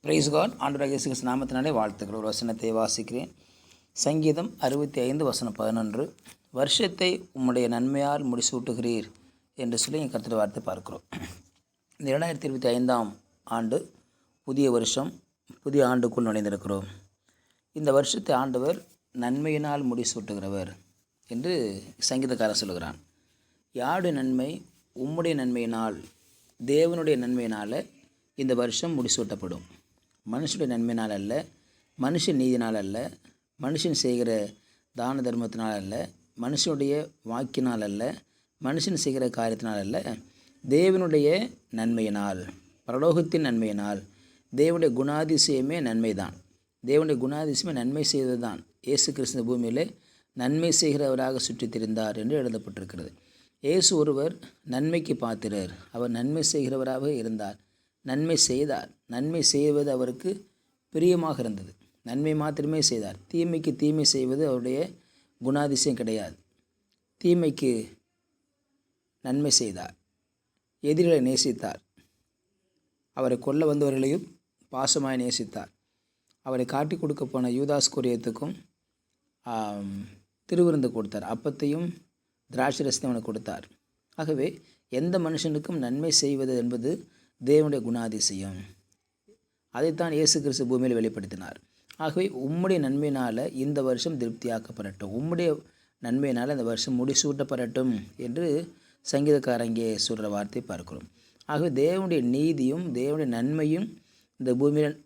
Price God. ஆண்டவராகிய இயேசு கிறிஸ்து நாமத்தினாலே வாழ்த்துக்கள். ஒரு வசனத்தை வாசிக்கிறேன். சங்கீதம் 65:11. வருஷத்தை உம்முடைய நன்மையால் முடிசூட்டுகிறீர் என்று சொல்லி எங்கள் கர்த்தருடைய வார்த்தை பார்க்கிறோம். இந்த 2025 ஆண்டு புதிய வருஷம், புதிய ஆண்டுக்குள் நுழைந்திருக்கிறோம். இந்த வருஷத்தை ஆண்டவர் நன்மையினால் முடிசூட்டுகிறவர் என்று சங்கீதக்காரன் சொல்கிறான். யாருடைய நன்மை? உம்முடைய நன்மையினால், தேவனுடைய நன்மையினால் இந்த வருஷம் முடிசூட்டப்படும். மனுஷனுடைய நன்மையினால் அல்ல, மனுஷன் நீதினால் அல்ல, மனுஷன் செய்கிற தான தர்மத்தினால் அல்ல, மனுஷனுடைய வாக்கினால் அல்ல, மனுஷன் செய்கிற காரியத்தினால் அல்ல, தேவனுடைய நன்மையினால், பரலோகத்தின் நன்மையினால். தேவனுடைய குணாதிசயமே நன்மை தான். தேவனுடைய குணாதிசயமே நன்மை செய்வது தான். இயேசு கிறிஸ்து பூமியில் நன்மை செய்கிறவராக சுற்றித் திரிந்தார் என்று எழுதப்பட்டிருக்கிறது. இயேசு ஒருவர் நன்மைக்கு பாத்திரர். அவர் நன்மை செய்கிறவராக இருந்தார், நன்மை செய்தார். நன்மை செய்வது அவருக்கு பிரியமாக இருந்தது. நன்மை மாத்திரமே செய்தார். தீமைக்கு தீமை செய்வது அவருடைய குணாதிசயம் கிடையாது. தீமைக்கு நன்மை செய்தார், எதிரிகளை நேசித்தார், அவரை கொல்ல வந்தவர்களையும் பாசமாய் நேசித்தார். அவரை காட்டி கொடுக்க போன யூதாஸ் கொரியத்துக்கும் திருவிருந்து கொடுத்தார். அப்பத்தையும் திராட்சரசத்தையும் அவனுக்கு கொடுத்தார். ஆகவே எந்த மனுஷனுக்கும் நன்மை செய்வது என்பது தேவனுடைய குணாதிசயம். அதைத்தான் இயேசு கிறிஸ்து பூமியில் வெளிப்படுத்தினார். ஆகவே உம்முடைய நன்மையினால் இந்த வருஷம் திருப்தியாக்கப்படட்டும், உம்முடைய நன்மையினால் இந்த வருஷம் முடிசூட்டப்படட்டும் என்று சங்கீதக்காரன் இங்கே சொல்கிற வார்த்தை பார்க்கிறோம். ஆகவே தேவனுடைய நீதியும் தேவனுடைய நன்மையும் இந்த பூமியில்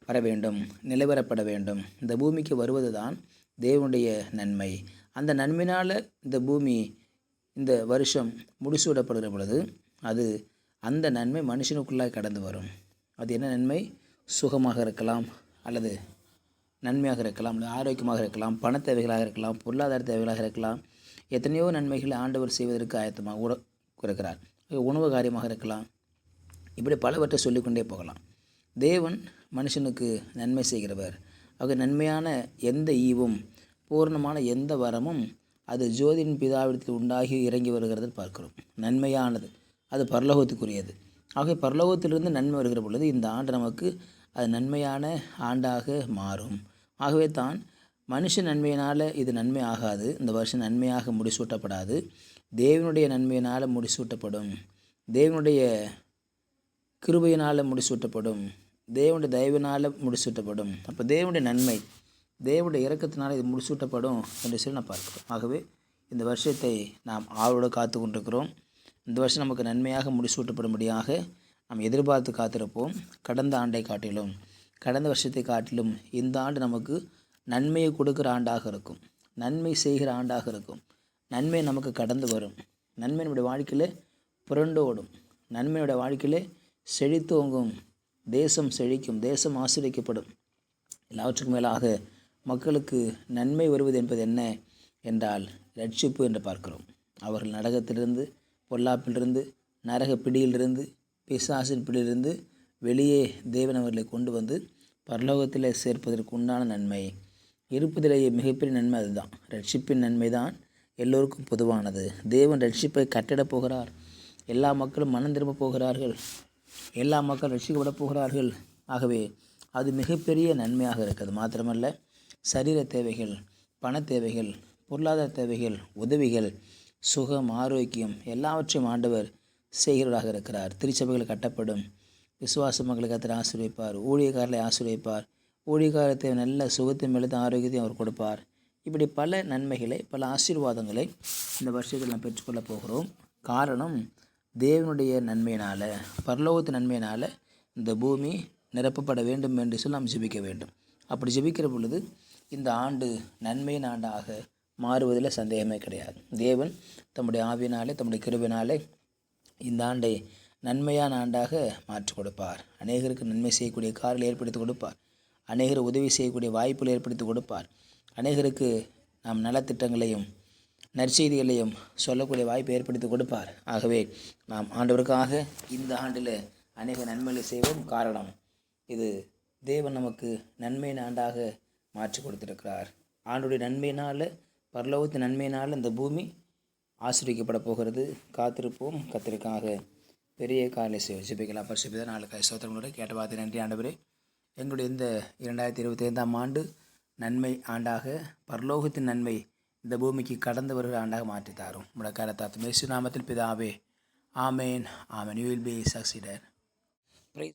வர வேண்டும், நிலவரப்பட வேண்டும். இந்த பூமிக்கு வருவது தான் தேவனுடைய நன்மை. அந்த நன்மையினால் இந்த பூமி இந்த வருஷம் முடிசூடப்படுகிற பொழுது அது அந்த நன்மை மனுஷனுக்குள்ளாக கடந்து வரும். அது என்ன நன்மை? சுகமாக இருக்கலாம், அல்லது நன்மையாக இருக்கலாம், அல்லது ஆரோக்கியமாக இருக்கலாம், பண தேவைகளாக இருக்கலாம், பொருளாதார தேவைகளாக இருக்கலாம். எத்தனையோ நன்மைகளை ஆண்டவர் செய்வதற்கு ஆயத்தமாக இருக்கிறார். உணவு காரியமாக இருக்கலாம். இப்படி பலவற்றை சொல்லிக்கொண்டே போகலாம். தேவன் மனுஷனுக்கு நன்மை செய்கிறவர். ஆக நன்மையான எந்த ஈவும், பூர்ணமான எந்த வரமும் அது ஜோதியின் பிதாவிடத்தில் உண்டாகி இறங்கி வருகிறது பார்க்கிறோம். நன்மையானது அது பரலோகத்துக்குரியது. ஆகவே பரலோகத்திலிருந்து நன்மை வருகிற பொழுது இந்த ஆண்டு நமக்கு அது நன்மையான ஆண்டாக மாறும். ஆகவே தான் மனுஷன் நன்மையினால் இது நன்மை ஆகாது. இந்த வருஷம் நன்மையாக முடிசூட்டப்படாது. தேவனுடைய நன்மையினால் முடிசூட்டப்படும், தேவனுடைய கிருபையினால் முடிசூட்டப்படும், தேவனுடைய தயவினால் முடிசூட்டப்படும். அப்போ தேவனுடைய நன்மை, தேவனுடைய இரக்கத்தினால் இது முடிசூட்டப்படும் என்று சொல்லி நான் பார்க்கிறோம். ஆகவே இந்த வருஷத்தை நாம் ஆவலோடு காத்து கொண்டிருக்கிறோம். இந்த வருஷம் நமக்கு நன்மையாக முடிசூட்டப்படும்படியாக நாம் எதிர்பார்த்து காத்திருப்போம். கடந்த ஆண்டை காட்டிலும், கடந்த வருஷத்தை காட்டிலும் இந்த ஆண்டு நமக்கு நன்மையை கொடுக்குற ஆண்டாக இருக்கும், நன்மை செய்கிற ஆண்டாக இருக்கும். நன்மை நமக்கு கடந்து வரும். நன்மை நம்முடைய வாழ்க்கையில் புரண்டோடும். நன்மையுடைய வாழ்க்கையில் செழித்தோங்கும். தேசம் செழிக்கும், தேசம் ஆசீர்வதிக்கப்படும். எல்லாவற்றுக்கும் மேலாக மக்களுக்கு நன்மை வருவது என்பது என்ன என்றால் ரட்சிப்பு என்று பார்க்கிறோம். அவர்கள் நரகத்திலிருந்து, பொல்லாப்பிலிருந்து, நரக பிடியிலிருந்து, பிசாசின் பிடியிலிருந்து வெளியே தேவன் அவர்களை கொண்டு வந்து பரலோகத்தில் சேர்ப்பதற்கு உண்டான நன்மை. இருப்பதிலேயே மிகப்பெரிய நன்மை அதுதான். ரட்சிப்பின் நன்மை தான் எல்லோருக்கும் பொதுவானது. தேவன் ரட்சிப்பை கட்டிடப் போகிறார். எல்லா மக்களும் மனம் திரும்ப போகிறார்கள். எல்லா மக்களும் ரட்சிக்கப்பட போகிறார்கள். ஆகவே அது மிகப்பெரிய நன்மையாக இருக்கிறது. மாத்திரமல்ல, சரீர தேவைகள், பண தேவைகள், பொருளாதார தேவைகள், உதவிகள், சுகம், ஆரோக்கியம் எல்லாவற்றையும் ஆண்டவர் செய்கிறவராக இருக்கிறார். திருச்சபைகள் கட்டப்படும். விசுவாச மக்களை கர்த்தர் ஆசீர்வதிப்பார். ஊழியக்காரர்களை ஆசீர்வதிப்பார். ஊழியக்காரத்தை நல்ல சுகத்தையும் எழுத ஆரோக்கியத்தையும் அவர் கொடுப்பார். இப்படி பல நன்மைகளை, பல ஆசீர்வாதங்களை இந்த வருஷத்தில் நாம் பெற்றுக்கொள்ளப் போகிறோம். காரணம், தேவனுடைய நன்மையினால், பரலோகத்து நன்மையினால் இந்த பூமி நிரப்பப்பட வேண்டும் என்று சொல்லி நாம் ஜெபிக்க வேண்டும். அப்படி ஜெபிக்கிற பொழுது இந்த ஆண்டு நன்மையின் ஆண்டாக மாறுவதில் சந்தேகமே கிடையாது. தேவன் தம்முடைய ஆவியினாலே, தம்முடைய கிருபையினாலே இந்த ஆண்டை நன்மையான ஆண்டாக மாற்றி கொடுப்பார். அநேகருக்கு நன்மை செய்யக்கூடிய காரில் ஏற்படுத்தி கொடுப்பார். அநேகர் உதவி செய்யக்கூடிய வாய்ப்புகள் ஏற்படுத்தி கொடுப்பார். அநேகருக்கு நாம் நலத்திட்டங்களையும் நற்செய்திகளையும் சொல்லக்கூடிய வாய்ப்பை ஏற்படுத்தி கொடுப்பார். ஆகவே நாம் ஆண்டவருக்காக இந்த ஆண்டில் அநேக நன்மைகளை செய்வோம். காரணம், இது தேவன் நமக்கு நன்மையின் ஆண்டாக மாற்றி கொடுத்திருக்கிறார். ஆண்டுடைய நன்மையினால், பரலோகத்தின் நன்மையினால் இந்த பூமி ஆசீர்வதிக்கப்பட போகிறது. காத்திருப்போம். கர்த்தருக்காக பெரிய காலை ஜெபிக்கலாம். பரிசுத்த நாளுக்காய் ஸ்தோத்திரங்களோட கேட்ட வார்த்தை நன்றி ஆண்டவரே. எங்களுடைய இந்த 2025ஆம் ஆண்டு நன்மை ஆண்டாக, பரலோகத்தின் நன்மை இந்த பூமிக்கு கடந்து வருகிற ஆண்டாக மாற்றி தாரும். உங்களுடைய கரத்தாத்தும் இயேசு நாமத்தில் பிதாவே. ஆமேன். ஆமேன். You will be சக்சீடர்.